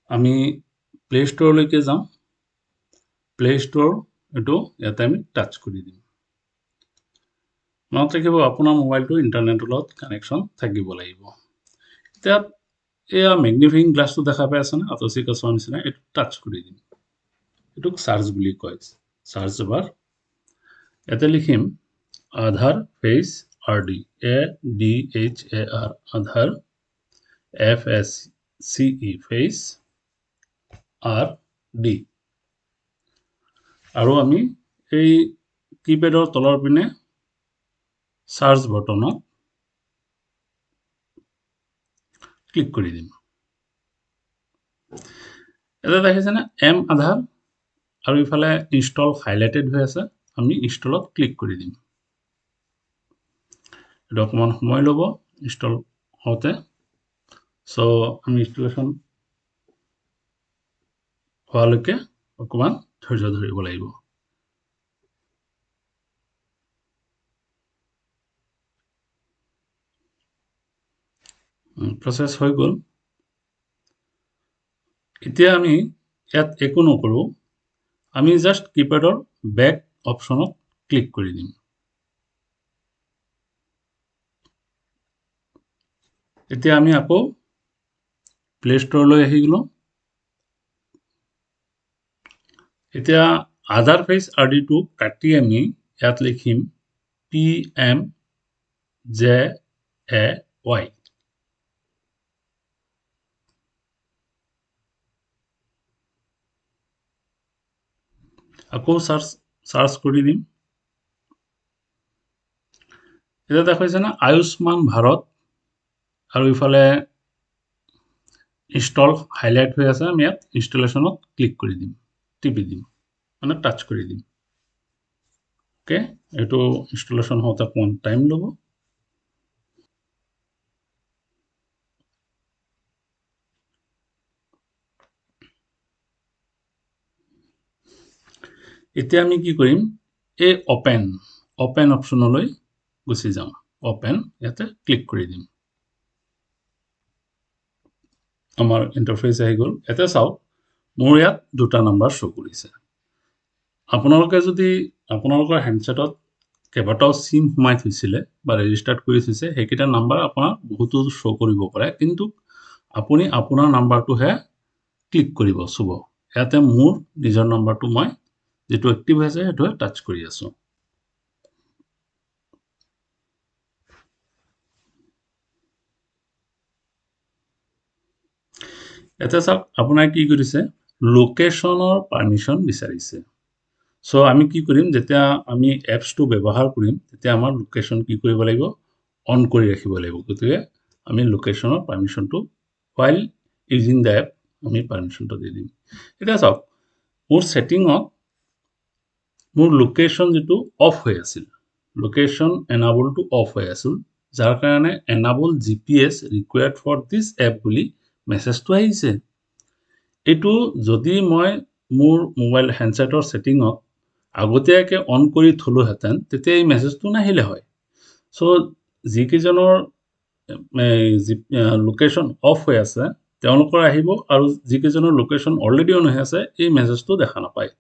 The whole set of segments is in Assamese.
আমি প্লে ষ্ট'ৰলৈকে যাওঁ প্লে ষ্ট'ৰ এইটো ইয়াতে আমি টাচ কৰি দিম মনত ৰাখিব আপোনাৰ মোবাইলটো ইণ্টাৰনেটৰ লগত কানেকশ্যন থাকিব লাগিব এতিয়া এয়া মেগনিফাইং গ্লাছটো দেখা পাই আছে না আতচি কাছৰ নিচিনা এইটো টাচ কৰি দিম এইটোক চাৰ্চ বুলি কয় চাৰ্চ বাৰ ইয়াতে লিখিম আধাৰ ফেচ RD ADHAR আধাৰ FSCE ফেচ RD আৰু আমি এই কিপ্যাডৰ তলৰ পিনে সাৰ্চ বটনত ক্লিক কৰি দিম এটা দেখিছে না এম আধাৰ আৰু ইফালে ইনষ্টল হাইলাইটেড হৈ আছে আমি ইনষ্টলত ক্লিক কৰি দিম এটা অকমান সময় ল'ব ইনষ্টল হওঁতে সো আমি ইনষ্টলেশ্যন হোৱালৈকে অকমান ধৈৰ্য ধৰিব লাগিব প্ৰসেস হৈ গ'ল এতিয়া আমি ইয়াত একো নকৰো আমি জাস্ট কিপ্যাডৰ ব্যাক অপশনত ক্লিক কৰি দিম এতিয়া আমি আকৌ প্লে ষ্ট'ৰলৈ আহি গলো এতিয়া আধাৰ ফেচ RD টো কাটি আমি ইয়াত লিখিম pmjay আকৌ সাৰ্চ কৰি দিম এটা দেখাইছে না আয়ুষ্মান ভাৰত আৰু ইফালে ইনষ্টল হাইলাইট হৈ আছে আমি ইয়াত ইনষ্টলেশ্যনত ক্লিক কৰি দিম টিপি দিম মানে টাচ কৰি দিম ওকে এইটো ইনষ্টলেশ্যন হওঁতে অকমান টাইম ল'ব এতিয়া আমি কি কৰিম এই ওপেন অপশনলৈ গুচি যাম ওপেন ইয়াতে ক্লিক কৰি দিম আমাৰ ইন্টাৰফেস আহি গ'ল এটা চাওক মোৰ ইয়াত দুটা নাম্বাৰ শো কৰিছে আপোনালোকে যদি আপোনালোকৰ হ্যান্ডসেটত কেইবাটাও সিম সোমাই থৈছিলে বা ৰেজিষ্টাৰ্ড কৰি থৈছে সেইকেইটা নাম্বাৰ আপোনাৰ বহুতো শো কৰিব পাৰে কিন্তু আপুনি আপোনাৰ নাম্বাৰটোহে ক্লিক কৰিব চুব ইয়াতে মোৰ নিজৰ নাম্বাৰটো মই যেটো এক্টিভ আছে হেটো টাচ কৰি আছো এটা চাওক আপোনাৰ কি কৰিছে লোকেশনৰ পাৰমিশন বিচাৰিছে সো আমি কি কৰিম যেতিয়া আমি এপছটো ব্যৱহাৰ কৰিম তেতিয়া আমাৰ লোকেশন কি কৰিব লাগিব অন কৰি ৰাখিব লাগিব গতিকে আমি লোকেশনৰ পাৰমিশনটো while using the app আমি পাৰমিশনটো দি দিম এটা চাওক মোৰ সেটিংত মোৰ লোকেশন যেটো অফ হৈ আছিল লোকেশন enable to অফ হৈ আছিল যাৰ কাৰণে enable GPS required for this app বুলি মেছেজটো আহিছে এটো যদি মই মোৰ মোবাইল হ্যান্ডসেটৰ সেটিংত আগতীয়াকে অন কৰি থলো হেতেন তেতিয়া এই মেছেজটো নাহিলে হয় সো যিকিজনৰ লোকেশন অফ হৈ আছে তেওঁলোকৰ আহিব আৰু যিকিজনৰ লোকেশন অলৰেডি অন হৈ আছে এই মেছেজটো দেখা নাপায়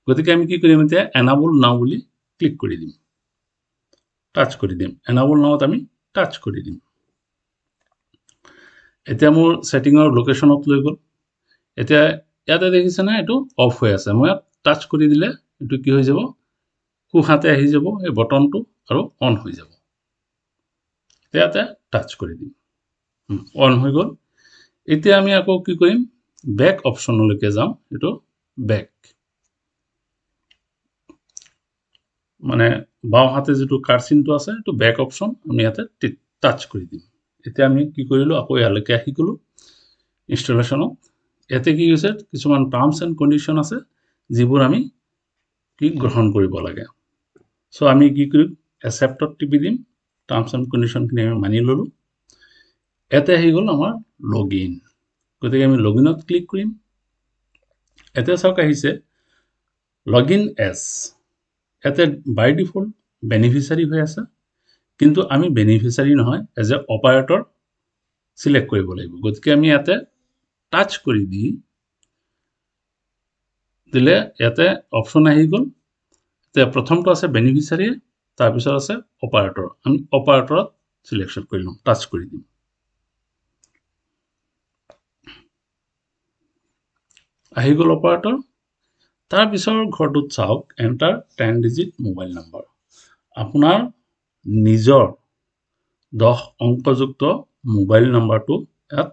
গতিকে আমি কি কৰিম এতিয়া এনাবল নাও বুলি ক্লিক কৰি দিম টাচ কৰি দিম এনাবল নাওত আমি টাচ কৰি দিম এতিয়া মোৰ সেটিংৰ লোকেশনত লৈ গ'ল এতিয়া ইয়াতে দেখিছে না এটো অফ হৈ আছে মই টাচ কৰি দিলে এটো কি হৈ যাব কুহাতে আহি যাব এই বটনটো আৰু অন হৈ যাব ইয়াতে টাচ কৰি দিম অন হৈ গ'ল এতিয়া আমি আকৌ কি কৰিম ব্যাক অপশনলৈকে যাম এটো ব্যাক মানে বাও হাতে যেটো কাৰ্চিনটো আছে এটো ব্যাক অপশন আমি ইয়াতে টাচ কৰি দিম এতিয়া আমি কি কৰিলো আকৌ ইয়ালৈকে আহি গলো ইনষ্টলেশ্যনত ইয়াতে কি হৈছে কিছুমান টাৰ্মছ এণ্ড কন্ডিশন আছে যিবোৰ আমি কি গ্ৰহণ কৰিব লাগে সো আমি কি কৰিম একসেপ্টত টিপি দিম টাৰ্মছ এণ্ড কন্ডিশন খিনি আমি মানি ললো ইয়াতে আহি গ'ল আমাৰ লগইন গতিকে আমি লগইনত ক্লিক কৰিম এতিয়া চাওক আহিছে লগইন এজ ইয়াতে বাই ডিফল্ট বেনিফিচিয়াৰী হৈ আছে কিন্তু আমি বেনিফিচিয়াৰী নহয় এজ এ অপাৰেটৰ সিলেক্ট কৰিব লাগিব গতিকে আমি ইয়াতে টাচ কৰি দি দিলে ইয়াতে অপশ্যন আহি গ'ল। এতিয়া প্ৰথমটো আছে বেনিফিচিয়াৰী, তাৰপিছত আছে অপাৰেটৰ। আমি অপাৰেটৰত চিলেকশ্যন কৰি ল'ম, টাচ কৰি দিম। আহি গ'ল অপাৰেটৰ। তাৰপিছৰ ঘৰটোত চাওক, এণ্টাৰ 10 ডিজিট মোবাইল নম্বৰ। আপোনাৰ নিজৰ 10 অংকযুক্ত মোবাইল নম্বৰটো ইয়াত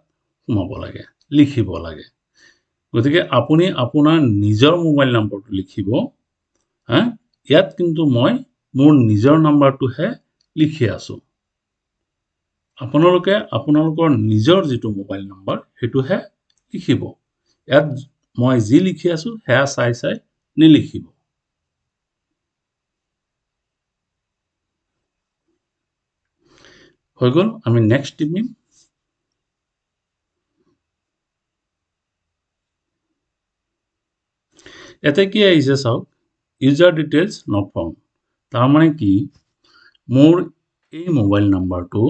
সোমাব লাগে, লিখিব লাগে। গতিকে আপুনি আপোনাৰ নিজৰ মোবাইল নম্বৰটো লিখিব। ইয়াত কিন্তু মই মোৰ নিজৰ নম্বৰটোহে লিখি আছোঁ। আপোনালোকে আপোনালোকৰ নিজৰ যিটো মোবাইল নম্বৰ সেইটোহে লিখিব। ইয়াত মই যি লিখি আছোঁ সেয়া চাই চাই নিলিখিব। হৈ গ'ল, আমি নেক্সট টিপিম। ইয়াতে কি আহিছে চাওক, ইউজাৰ ডিটেইলছ নট ফাউণ্ড। তাৰমানে কি, মোৰ এই মোবাইল নম্বৰটো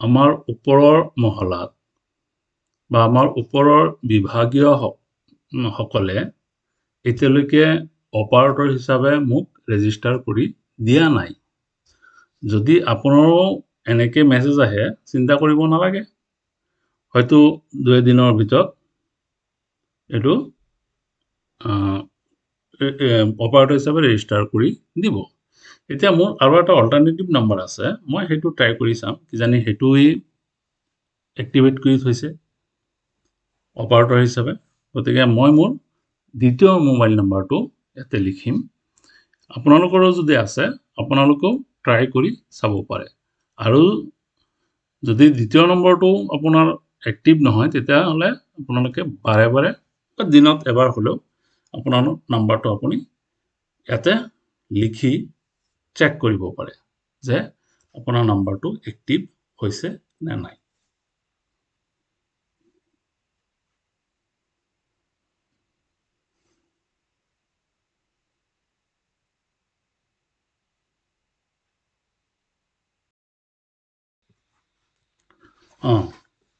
আমাৰ ওপৰৰ মহলাত বা আমাৰ ওপৰৰ বিভাগীয় সকলে এতিয়ালৈকে অপাৰেটৰ হিচাপে মোক ৰেজিষ্টাৰ কৰি দিয়া নাই। যদি আপোনাৰো এনেকৈ মেছেজ আহে, চিন্তা কৰিব নালাগে, হয়তো 2 দিনৰ ভিতৰত এইটো অপাৰেটৰ হিচাপে ৰেজিষ্টাৰ কৰি দিব। এতিয়া মোৰ আৰু এটা অল্টাৰনেটিভ নম্বৰ আছে, মই সেইটো ট্ৰাই কৰি চাম, কিজানি সেইটোৱেই এক্টিভেট কৰি থৈছে অপাৰেটৰ হিচাপে। গতিকে মই মোৰ দ্বিতীয় মোবাইল নম্বৰটো ইয়াতে লিখিম। আপোনালোকৰো যদি আছে আপোনালোকেও ট্ৰাই কৰি চাব পাৰে। আৰু যদি দ্বিতীয় নম্বৰটো আপোনাৰ এক্টিভ নহয়, তেতিয়াহ'লে আপোনালোকে বাৰে বাৰে দিনত এবাৰ হ'লেও আপোনাৰ নম্বৰটো আপুনি ইয়াতে লিখি চেক কৰিব পাৰে যে আপোনাৰ নম্বৰটো এক্টিভ হৈছে নে নাই।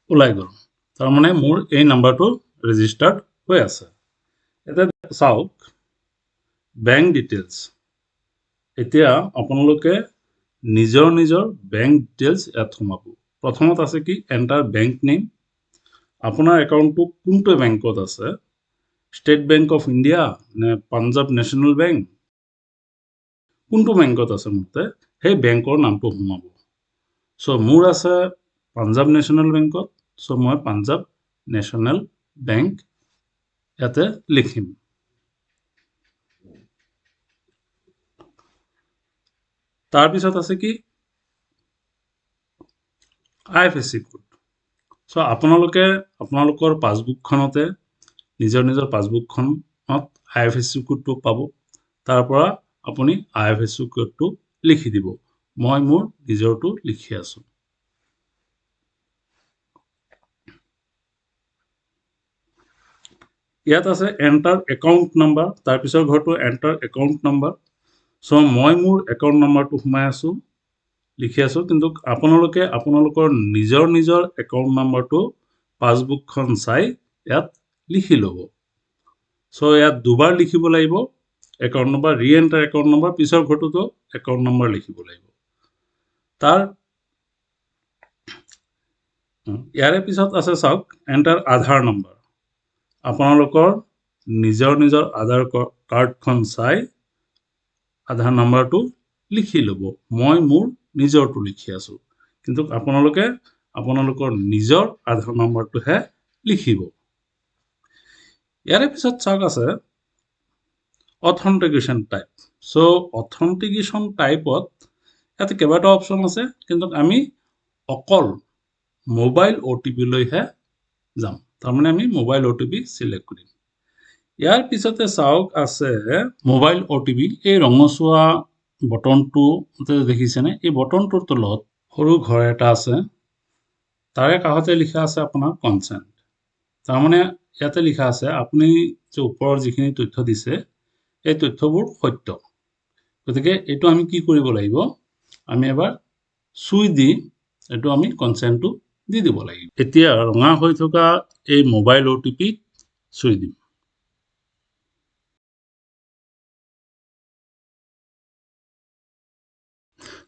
ওলাই গ'ল। তাৰমানে মোৰ এই নাম্বাৰটো ৰেজিষ্টাৰ্ড হৈ আছে। এতিয়া চাওক, বেংক ডিটেইলছ। এতিয়া আপোনালোকে নিজৰ নিজৰ বেংক ডিটেইলছ ইয়াত সোমাব। প্ৰথমত আছে কি, এণ্টাৰ বেংক নেম। আপোনাৰ একাউণ্টটো কোনটো বেংকত আছে, ষ্টেট বেংক অফ ইণ্ডিয়া নে পাঞ্জাৱ নেশ্যনেল বেংক, কোনটো বেংকত আছে মতে সেই বেংকৰ নামটো সোমাব। চ' মোৰ আছে পাঞ্জাৱ নেশ্যনেল বেংকত, চ' মই পাঞ্জাৱ নেশ্যনেল বেংক ইয়াতে লিখিম। তাৰপিছত আছে কি, IFSC কোড। চ' আপোনালোকে আপোনালোকৰ পাছবুকখনতে নিজৰ নিজৰ পাছবুকখনত IFSC কোডটো পাব। তাৰ পৰা আপুনি IFSC কোডটো লিখি দিব। মই মোৰ নিজৰটো লিখি আছোঁ। ইয়াত আছে এণ্টাৰ একাউণ্ট নাম্বাৰ, তাৰপিছৰ ঘৰটো এণ্টাৰ একাউণ্ট নাম্বাৰ। চ' মই মোৰ একাউণ্ট নাম্বাৰটো সোমাই আছোঁ, লিখি আছোঁ। কিন্তু আপোনালোকে আপোনালোকৰ নিজৰ নিজৰ একাউণ্ট নাম্বাৰটো পাছবুকখন চাই ইয়াত লিখি ল'ব। চ' ইয়াত দুবাৰ লিখিব লাগিব একাউণ্ট নম্বৰ, ৰি এণ্টাৰ একাউণ্ট নম্বৰ, পিছৰ ঘৰটোতো একাউণ্ট নম্বৰ লিখিব লাগিব। ইয়াৰে পিছত আছে চাওক, এণ্টাৰ আধাৰ নম্বৰ। আপোনালোকৰ নিজৰ নিজৰ আধাৰ কাৰ্ডখন চাই আধাৰ নম্বৰটো লিখি ল'ব। মই মোৰ নিজৰটো লিখি আছোঁ, কিন্তু আপোনালোকে আপোনালোকৰ নিজৰ আধাৰ নম্বৰটোহে লিখিব। ইয়াৰে পিছত চাওক আছে অথেণ্টিকেশ্যন টাইপ। চ' অথেণ্টিকেশ্যন টাইপত ইয়াতে কেইবাটাও অপশ্যন আছে, কিন্তু আমি অকল মোবাইল OTP লৈহে যাম। তাৰমানে আমি মোবাইল OTP চিলেক্ট কৰিম। ইয়াৰ পিছতে চাওক আছে মোবাইল OTP। এই ৰঙচুৱা বটনটো দেখিছেনে, এই বটনটোৰ তলত সৰু ঘৰ এটা আছে, তাৰে কাষতে লিখা আছে আপোনাৰ কনচেণ্ট। তাৰমানে ইয়াতে লিখা আছে আপুনি যে ওপৰৰ যিখিনি তথ্য দিছে এই তথ্যবোৰ সত্য। গতিকে এইটো আমি কি কৰিব লাগিব, আমি এবাৰ চুই দি এইটো আমি কনচেণ্টটো দি দিব লাগিব। এতিয়া ৰঙা হৈ থকা এই মোবাইল OTP চুই দিম।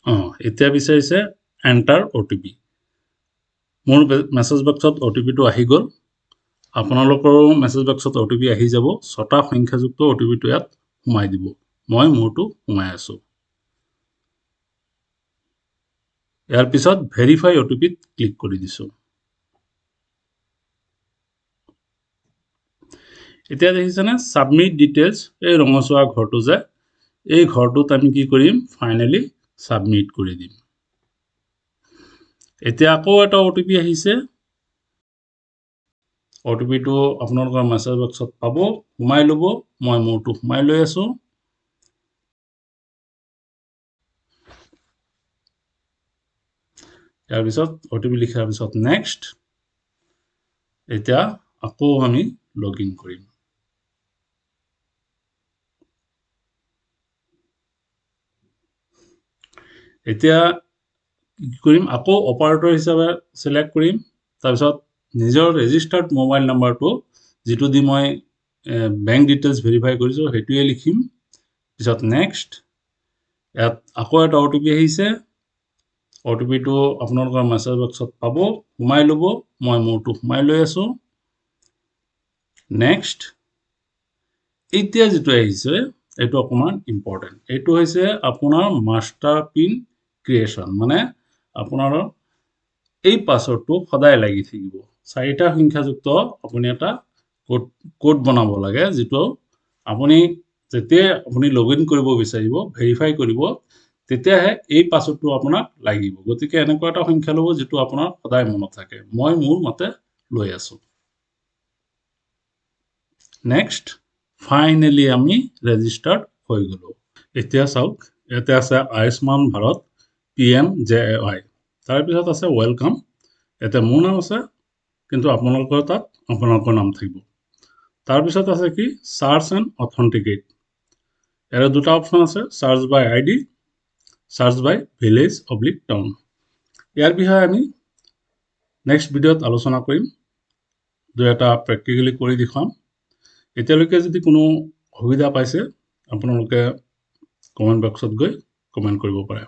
এতিয়া বিচাৰিছে এণ্টাৰ OTP। মোৰ মেছেজ বক্সত OTPটো আহি গ'ল। আপোনালোকৰো মেছেজ বক্সত OTP আহি যাব। 6টা সংখ্যাযুক্ত OTPটো ইয়াত সোমাই দিব। মই মোৰটো সোমাই আছোঁ। ইয়াৰ পিছত ভেৰিফাই OTPত ক্লিক কৰি দিছোঁ। এতিয়া দেখিছেনে ছাবমিট ডিটেইলছ, এই ৰঙচুৱা ঘৰটো যে, এই ঘৰটোত আমি কি কৰিম, ফাইনেলি ছাবমিট কৰি দিম। এতিয়া আকৌ এটা OTP আহিছে। OTPটো আপোনালোকৰ মেছেজ বক্সত পাব, সোমাই ল'ব। মই মোৰটো সোমাই লৈ আছোঁ। ইয়াৰ পিছত OTP লিখাৰ পিছত নেক্সট। এতিয়া আকৌ আমি লগ ইন কৰিম। এতিয়া কি কৰিম, আকৌ অপাৰেটৰ হিচাপে চিলেক্ট কৰিম। তাৰপিছত নিজৰ ৰেজিষ্টাৰ্ড মোবাইল নাম্বাৰটো, যিটো দি মই বেংক ডিটেইলছ ভেৰিফাই কৰিছোঁ, সেইটোৱে লিখিম। পিছত নেক্সট। ইয়াত আকৌ এটা OTP আহিছে। OTPটো আপোনালোকৰ মেছেজ বক্সত পাব, সোমাই ল'ব। মই মোৰটো সোমাই লৈ আছোঁ। নেক্সট। এতিয়া যিটো আহিছে, এইটো অকণমান ইম্পৰ্টেণ্ট। এইটো হৈছে আপোনাৰ মাষ্টাৰ পিন ক্ৰিয়েশ্যন, মানে আপোনাৰ এই পাছৱৰ্ডটো সদায় লাগি থাকিব। 4টা সংখ্যাযুক্ত আপুনি এটা কোড বনাব লাগে, যিটো আপুনি যেতিয়া আপুনি লগ ইন কৰিব বিচাৰিব, ভেৰিফাই কৰিব, তেতিয়াহে এই পাছৱৰ্ডটো আপোনাক লাগিব। গতিকে এনেকুৱা এটা সংখ্যা ল'ব, যিটো আপোনাৰ সদায় মনত থাকে। মই মোৰ মতে লৈ আছোঁ। নেক্সট। ফাইনেলি আমি ৰেজিষ্টাৰ্ড হৈ গ'লো। এতিয়া চাওক, ইয়াতে আছে আয়ুষ্মান ভাৰত pmjay। তাৰপিছত আছে ৱেলকাম। ইয়াতে মোৰ নাম আছে, কিন্তু আপোনালোকৰ তাত আপোনালোকৰ নাম থাকিব। তাৰপিছত আছে কি, চাৰ্চ এণ্ড অথেণ্টিকেট। ইয়াৰে দুটা অপশ্যন আছে, চাৰ্চ বাই ID, চাৰ্চ বাই ভিলেজ অব্লিক টাউন। ইয়াৰ বিষয়ে আমি নেক্সট ভিডিঅ'ত আলোচনা কৰিম। এটা প্ৰেক্টিকেলি কৰি দেখুৱাম। এতিয়ালৈকে যদি কোনো সুবিধা পাইছে, আপোনালোকে কমেণ্ট বক্সত গৈ কমেণ্ট কৰিব পাৰে।